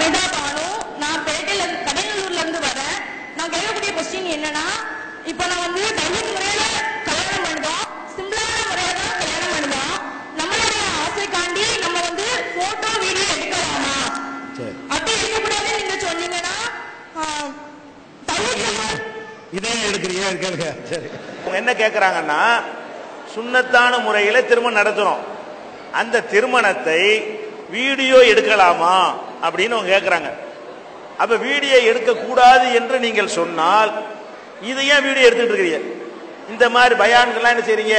சமேதா பானு. நான் பேட்டையில கடலூர்ல இருந்து வரேன். நான் கேட்கக்கூடிய கொஸ்டின் என்னன்னா, இப்போ நான் வந்து பையன் முறையில கல்யாணம் பண்ணுறோம், சிம்பிளான முறையில தான் கல்யாணம் பண்ணுறோம். நம்மளுடைய ஆசைக்காண்டி நம்ம வந்து போட்டோ வீடியோ எடுக்கலாமா? அப்படி எடுக்கக்கூடாதுன்னு நீங்க சொன்னீங்கன்னா இதே எடுக்கிறீங்க கேளுங்க. சரி, என்ன கேட்கறாங்கன்னா, சுன்னத்தான முறையில திருமணம் நடத்துறோம், அந்த திருமணத்தை வீடியோ எடுக்கலாமா அப்படின்னு அவங்க கேட்கறாங்க. அப்ப வீடியோ எடுக்க கூடாது என்று நீங்கள் சொன்னால் இது ஏன் வீடியோ எடுத்துட்டு இருக்கிறீங்க? இந்த மாதிரி பயான்கள்லாம் என்ன செய்றீங்க,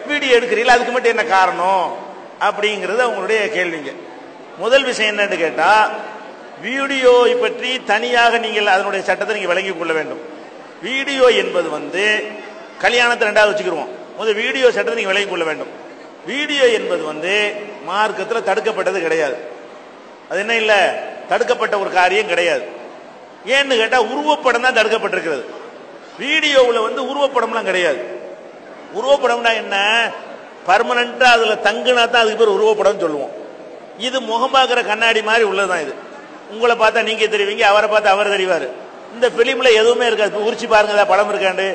வீடியோ எடுக்கிறீங்களா, அதுக்கு மட்டும் என்ன காரணம் அப்படிங்கிறது அவங்களுடைய கேள்விங்க. முதல் விஷயம் என்னன்னு கேட்டா, வீடியோவை பற்றி தனியாக நீங்கள் அதனுடைய சட்டத்தை நீங்க விளங்கிக் கொள்ள வேண்டும். வீடியோ என்பது வந்து கல்யாணத்தை ரெண்டாவது வச்சுக்கிடுவோம். முதல் வீடியோ சட்டத்தை நீங்க விளங்கிக் கொள்ள வேண்டும். வீடியோ என்பது வந்து மார்க்கத்தில் தடுக்கப்பட்டது கிடையாது. அது என்ன இல்ல, தடுக்கப்பட்ட ஒரு காரியம் கிடையாது. ஏன்னு கேட்டா உருவப்படம் தான் தடுக்கப்பட்டிருக்கிறது. வீடியோவில் வந்து உருவப்படம்லாம் கிடையாது. உருவப்படம்னா என்ன, பர்மனண்டா அதுல தங்குனா தான் அதுக்கு பேர் உருவப்படம் சொல்லுவோம். இது முகம் பார்க்கிற கண்ணாடி மாதிரி உள்ளதுதான். இது உங்களை பார்த்தா நீங்க தெரிவிங்க, அவரை பார்த்தா அவர் தெரிவாரு. இந்த பிலிம்ல எதுவுமே இருக்காது. உரிச்சு பாருங்க, படம் இருக்காண்டு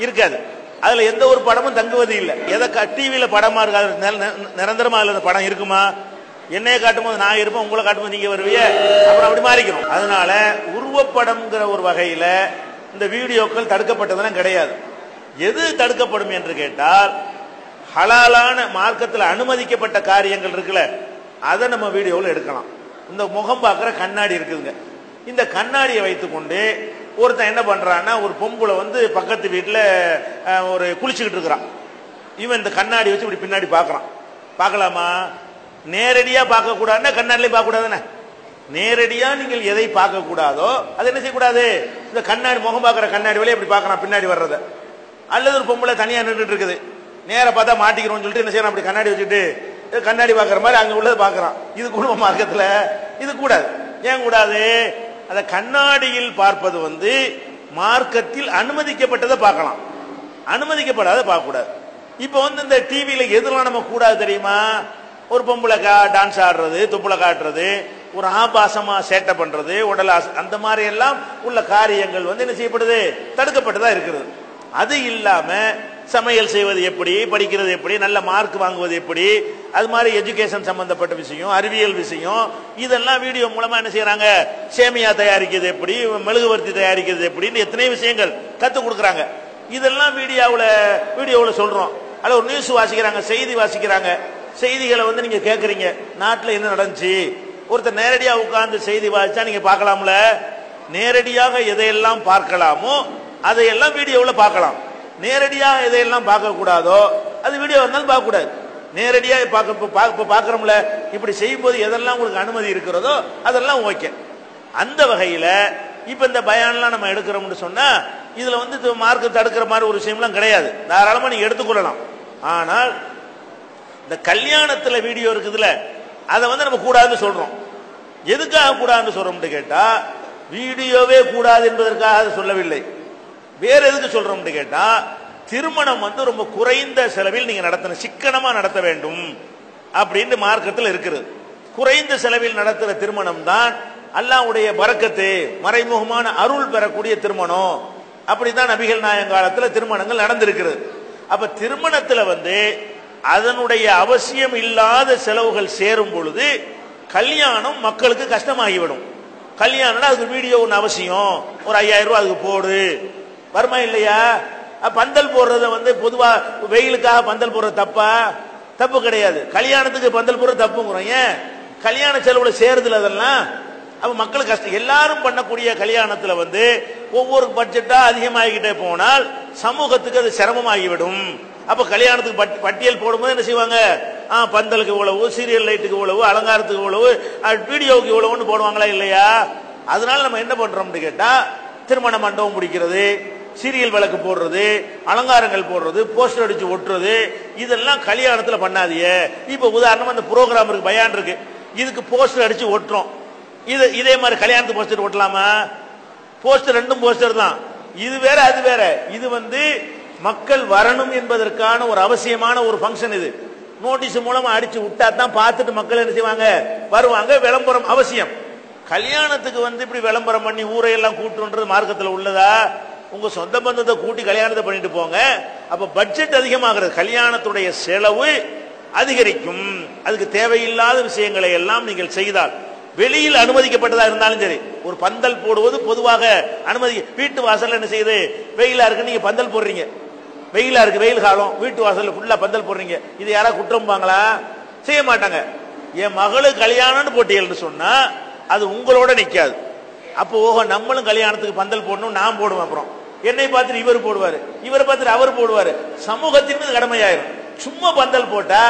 இருக்காது. அதுல எந்த ஒரு படமும் தங்குவது இல்லை. எதை டிவியில படமா இருக்காது, நிரந்தரமா அதுல படம் இருக்குமா? என்னைய காட்டும் போது நான் இருப்பேன், உங்களை காட்டும் போது நீங்க வருவீங்க, அப்புறம் அப்படி மாறிக்கணும். அதனால உருவப்படம்ங்கிற ஒரு வகையில இந்த வீடியோக்கள் தடுக்கப்பட்டதெல்லாம் கிடையாது. எது தடுக்கப்படும் என்று கேட்டால், ஹலாலான மார்க்கத்தில் அனுமதிக்கப்பட்ட காரியங்கள் இருக்குல்ல, அதை நம்ம வீடியோவில் எடுக்கலாம். இந்த முகம் பார்க்கிற கண்ணாடி இருக்குதுங்க, இந்த கண்ணாடியை வைத்துக்கொண்டு ஒருத்தன் என்ன பண்றான்னா, ஒரு பொம்பளை வந்து பக்கத்து வீட்டில் ஒரு குளிச்சுக்கிட்டு இருக்கிறான். இவன் இந்த கண்ணாடி வச்சு இப்படி பின்னாடி பார்க்கறான். பார்க்கலாமா? நேரடியா பார்க்க கூடாதுன்னா கண்ணாடிலையும் பார்க்க கூடாதுன்னு. நேரடியா நீங்கள் எதை பார்க்க கூடாதோ அதை என்ன செய்யக்கூடாது, இந்த கண்ணாடி முகம் பார்க்கிற கண்ணாடி வழியா இப்படி பார்க்கறான் பின்னாடி வர்றத. அல்லது ஒரு பொம்பளை தனியா நின்றுட்டு இருக்குது, நேர பார்த்தா மாட்டிக்கிறோம்னு சொல்லிட்டு என்ன செய்யறான், அப்படி கண்ணாடி வச்சுட்டு கண்ணாடி பார்க்குற மாதிரி அங்க உள்ளது பார்க்கறான். இது குடும்ப மார்க்கத்துல இது கூடாது. ஏன் கூடாது? அந்த கண்ணாடியில் பார்ப்பது வந்து மார்க்கத்தில் அனுமதிக்கப்பட்டதை பார்க்கலாம், அனுமதிக்கப்படாத பார்க்க கூடாது. இப்ப வந்து இந்த டிவியில எதுலாம் நம்ம கூடாது தெரியுமா? ஒரு பொம்பளை டான்ஸ் ஆடுறது, துப்புளை காட்டுறது, ஒரு ஆபாசமா சேட்டை பண்றது, உடல் அந்த மாதிரி எல்லாம் உள்ள காரியங்கள் வந்து என்ன செய்யப்படுது, தடுக்கப்பட்டதா இருக்கிறது. அது இல்லாம சமையல் செய்வது எப்படி, படிக்கிறது எப்படி, நல்ல மார்க் வாங்குவது எப்படி, அது மாதிரி எஜுகேஷன் சம்பந்தப்பட்ட விஷயம், அறிவியல் விஷயம், இதெல்லாம் வீடியோ மூலமா என்ன செய்யறாங்க, சேமியா தயாரிக்கிறது எப்படி, மெழுகுவர்த்தி தயாரிக்கிறது எப்படின்னு எத்தனை விஷயங்கள் கத்துக் கொடுக்குறாங்க. இதெல்லாம் வீடியோவில் சொல்றோம். அல்ல ஒரு நியூஸ் வாசிக்கிறாங்க, செய்தி வாசிக்கிறாங்க, செய்திகளை வந்து நீங்க கேட்கறீங்க, நாட்டில் என்ன நடந்துச்சு, ஒருத்தர் நேரடியா உட்கார்ந்து செய்தி வாசிச்சா நீங்க பார்க்கலாம்ல. நேரடியாக எதையெல்லாம் பார்க்கலாமோ அதையெல்லாம் வீடியோவில் பார்க்கலாம். நேரடியா எதையெல்லாம் பார்க்க கூடாதோ அது வீடியோ இருந்தாலும் பார்க்க கூடாது. நேரடியா பார்க்கிறோம்ல, இப்படி செய்யும் போது எதெல்லாம் உங்களுக்கு அனுமதி இருக்கிறதோ அதெல்லாம் ஓகே. அந்த வகையில இப்ப இந்த பயான்லாம் நம்ம எடுக்கிறோம்னு சொன்னா இதுல வந்து மார்க் தடுக்கிற மாதிரி ஒரு விஷயம்லாம் கிடையாது, தாராளமா நீங்க எடுத்துக்கொள்ளலாம். ஆனால் இந்த கல்யாணத்துல வீடியோ இருக்குதுல, அதை வந்து நம்ம கூடாதுன்னு சொல்றோம். எதுக்காக கூடாதுன்னு சொல்றோம்னு கேட்டா, வீடியோவே கூடாது என்பதற்காக அதை சொல்லவில்லை. வேற எதுக்கு சொல்றோம்னு கேட்டா, திருமணம் வந்து ரொம்ப குறைந்த செலவில் நீங்க நடத்தணும், சிக்கனமா நடத்த வேண்டும் அப்படின்னு மார்க்கத்தில் இருக்கிறது. குறைந்த செலவில் நடத்துற திருமணம் தான் அல்லாஹ்வுடைய பரக்கத்து, மறைமுகமான அருள் பெறக்கூடிய திருமணம். அப்படித்தான் நபிகள் நாயகம் காலத்தில் திருமணங்கள் நடந்திருக்கிறது. அப்ப திருமணத்துல வந்து அதனுடைய அவசியம் இல்லாத செலவுகள் சேரும் பொழுது கல்யாணம் மக்களுக்கு கஷ்டமாகிவிடும். கல்யாணம் அதுக்கு வீடியோ ஒன்று அவசியம், ஒரு 5000 ரூபாய் அதுக்கு போடு, வருமா இல்லையா? பந்தல் போடுறத வந்து பொதுவா வெயிலுக்காக பந்தல் போடுறது தப்பா? தப்பு கிடையாது. கல்யாணத்துக்கு பந்தல் போடுறது தப்புங்கிறோம். ஏன்? கல்யாண செலவுல சேருதுல அதெல்லாம். அப்ப மக்களுக்கு கஷ்டம். எல்லாரும் பண்ணக்கூடிய கல்யாணத்துல வந்து ஒவ்வொரு பட்ஜெட்டா அதிகமாகிக்கிட்டே போனால் சமூகத்துக்கு அது சிரமமாகிவிடும். அப்ப கல்யாணத்துக்கு பட்டியல் போடும்போது என்ன செய்வாங்க, பந்தலுக்கு இவ்வளவு, சீரியல் லைட்டுக்கு இவ்வளவு, அலங்காரத்துக்கு இவ்வளவு, வீடியோவுக்கு இவ்வளவுன்னு போடுவாங்களா இல்லையா? அதனால நம்ம என்ன பண்றோம்னு கேட்டா, திருமண மண்டபம் முடிக்கிறது, சீரியல் விளக்கு போடுறது, அலங்காரங்கள் போடுறது, போஸ்டர் அடிச்சு ஒட்டுறது, இதெல்லாம் கல்யாணத்துல பண்ணாதீங்க. இப்ப உதாரணமா இந்த ப்ரோக்ராம் இருக்கு, பயான் இருக்கு, இதுக்கு போஸ்டர் அடிச்சு ஒட்டுறோம். இதே மாதிரி கல்யாணத்துக்கு போஸ்டர் ஒட்டலாமா? போஸ்டர் ரெண்டும் போஸ்டர் தான், இது வேற அது வேற. இது வந்து மக்கள் வரணும் என்பதற்கான ஒரு அவசியமான ஒரு ஃபங்க்ஷன். இது நோட்டீஸ் மூலமா அடிச்சு விட்டா தான் பார்த்துட்டு மக்கள் என்ன செய்வாங்க, வருவாங்க. விளம்பரம் அவசியம். கல்யாணத்துக்கு வந்து இப்படி விளம்பரம் பண்ணி ஊரையெல்லாம் கூட்டுன்றது மார்க்கத்தில் உள்ளதா? உங்க சொந்த பந்தத்தை கூட்டி கல்யாணத்தை பண்ணிட்டு போங்க. அப்ப பட்ஜெட் அதிகமாகிறது, கல்யாணத்துடைய செலவு அதிகரிக்கும். அதுக்கு தேவையில்லாத விஷயங்களை எல்லாம் நீங்கள் செய்தால், வெளியில் அனுமதிக்கப்பட்டதா இருந்தாலும் சரி, ஒரு பந்தல் போடுவது பொதுவாக அனுமதி. வீட்டு வாசல்ல என்ன செய்யுது, வெயிலா இருக்கு, நீங்க பந்தல் போடுறீங்க, வெயிலா இருக்கு, வெயில் காலம், வீட்டு வாசல்ல ஃபுல்லா பந்தல் போடுறீங்க, இது யாரா குற்றம்பாங்களா? செய்ய மாட்டாங்க. என் மகளுக்கு கல்யாணம்னு போட்டீங்கன்னு சொன்னா அது உங்களோட நிக்காது. அப்போ ஓஹோ நம்மளும் கல்யாணத்துக்கு பந்தல் போடணும், நான் போடுவேன். அப்புறம் என்னை பார்த்துட்டு இவர் போடுவாரு, இவரை பார்த்துட்டு அவர் போடுவாரு. சமூகத்தின் மீது கடமையாயிரும். சும்மா பந்தல் போட்டா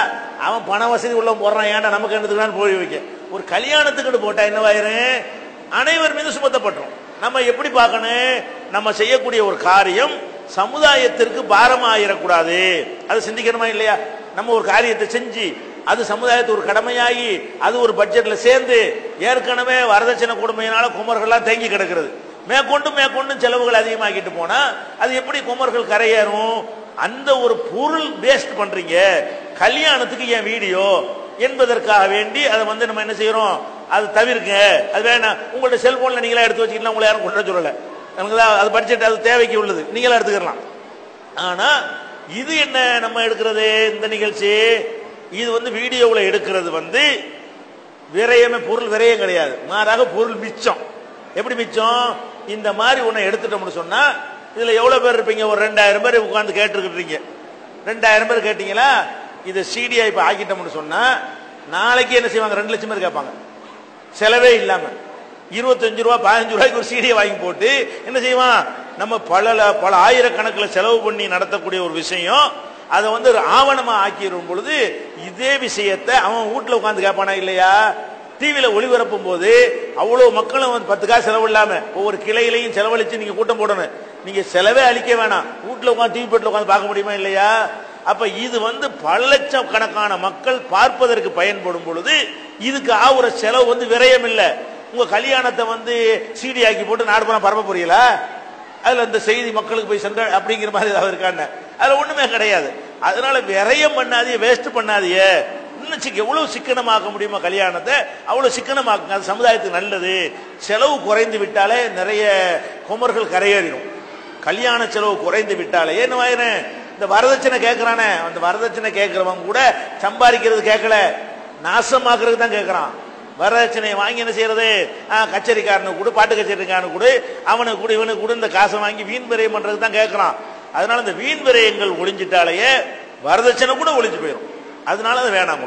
அவன் பண வசதி உள்ள போடுறான், ஏன்டா நமக்கு என்னதுக்கு போய் வைக்க. ஒரு கல்யாணத்துக்கு போட்டா என்னவாயிரும், அனைவர் மீது சுமத்தப்பட்டோம். நம்ம எப்படி பார்க்கணும், நம்ம செய்யக்கூடிய ஒரு காரியம் சமுதாயத்திற்கு பாரமாயிடக்கூடாது. அது சிந்திக்கணுமா இல்லையா? நம்ம ஒரு காரியத்தை செஞ்சு அது சமுதாயத்துக்கு ஒரு கடமையாகி அது ஒரு பட்ஜெட்ல சேர்ந்து, ஏற்கனவே வரதட்சணை கொடுமையினால குமர்கள்லாம் தேங்கி கிடக்கிறது, மேற்கொண்டு செலவுகள் அதிகமாக்கிட்டு போனா அது எப்படி குமர்கள் கரையேறும்? அந்த ஒரு பொருள் வேஸ்ட் பண்றீங்க, கல்யாணத்துக்கு ஏன் வீடியோ என்பதற்காக வேண்டி அதை வந்து நம்ம என்ன செய்யறோம், அது தவிர்க்க. அது வேணாம், உங்களோட செல்போன்ல நீங்களா எடுத்து வச்சுக்கலாம், உங்களை யாரும் கொண்டு சொல்லல, அது பட்ஜெட், அது தேவைக்கு உள்ளது, நீங்களா எடுத்துக்கலாம். ஆனா இது என்ன நம்ம எடுக்கிறது, இந்த நிகழ்ச்சி இது வந்து வீடியோவில் எடுக்கிறது வந்து விரயமே, பொருள் விரயம் கிடையாது, மாறாக பொருள் மிச்சம். எப்படி மிச்சம்? இந்த மாதிரி ஒன்றை எடுத்துட்டோம்னு சொன்னா இதுல எவ்வளவு பேர் இருப்பீங்க, ஒரு 2000 பேர் உட்கார்ந்து கேட்டுருக்கீங்க. 2000 பேர் கேட்டீங்களா? இதை சிடியா இப்ப ஆக்கிட்டோம்னு சொன்னா நாளைக்கு என்ன செய்வாங்க, 2 லட்சம் பேர் கேட்பாங்க, செலவே இல்லாம. 25 ரூபா 15 ரூபாய்க்கு ஒரு சிடியை வாங்கி போட்டு என்ன செய்வான், நம்ம பல ஆயிரக்கணக்கில் செலவு பண்ணி நடத்தக்கூடிய ஒரு விஷயம், அதை வந்து ஆவணமா ஆக்கிடும் பொழுது இதே விஷயத்தை அவன் வீட்டுல உட்கார்ந்து கேட்பானா இல்லையா? டிவியில ஒளிபரப்பும் போது அவ்வளவு மக்களும் 10 காசு செலவு இல்லாம ஒவ்வொரு கிளையிலையும் செலவழிச்சு நீங்க கூட்டம் போடணும். நீங்க செலவே அளிக்க வேணாம், வீட்டுல உட்காந்து டிவி பெட்டில் உட்காந்து பார்க்க முடியுமா இல்லையா? அப்ப இது வந்து பல லட்சக்கணக்கான மக்கள் பார்ப்பதற்கு பயன்படும் பொழுது இதுக்கு ஆகுற செலவு வந்து விரயம் இல்லை. உங்க கல்யாணத்தை வந்து சிடி ஆக்கி போட்டு நாடு போனா பரப்ப புரியல, அதுல இந்த செய்தி மக்களுக்கு போய் சென்ற அப்படிங்கிற மாதிரி ஏதாவது இருக்கான்னு, அதுல ஒண்ணுமே கிடையாது. அதனால விரயம் பண்ணாதிய, வேஸ்ட் பண்ணாதிய. இன்னும் எவ்வளவு சிக்கனமாக்க முடியுமா கல்யாணத்தை அவ்வளவு சிக்கனமாக்குங்க, அது சமுதாயத்துக்கு நல்லது. செலவு குறைந்து விட்டாலே நிறைய குமர்கள் கரையேறிடும். கல்யாண செலவு குறைந்து விட்டாலே என்ன, இந்த வரதட்சணை கேட்கிறானே, அந்த வரதட்சணை கேட்கிறவங்க கூட சம்பாதிக்கிறது கேட்கல, நாசமாக்குறதுக்கு தான் கேட்கறான். வரதட்சணையை வாங்கி என்ன செய்யறது, கச்சேரிக்காரனுக்கு கூட, பாட்டு கச்சேரிக்காரனுக்கு கூட, அவனுக்கு கூட, இவனுக்கு கூட இந்த காசை வாங்கி வீண் விரயம் பண்றதுக்கு தான் கேட்கறான். அதனால இந்த வீண் விரயங்கள் ஒழிஞ்சிட்டாலேயே வரதட்சணை கூட ஒழிஞ்சு போயிடும். அதனால அது வேணாம்.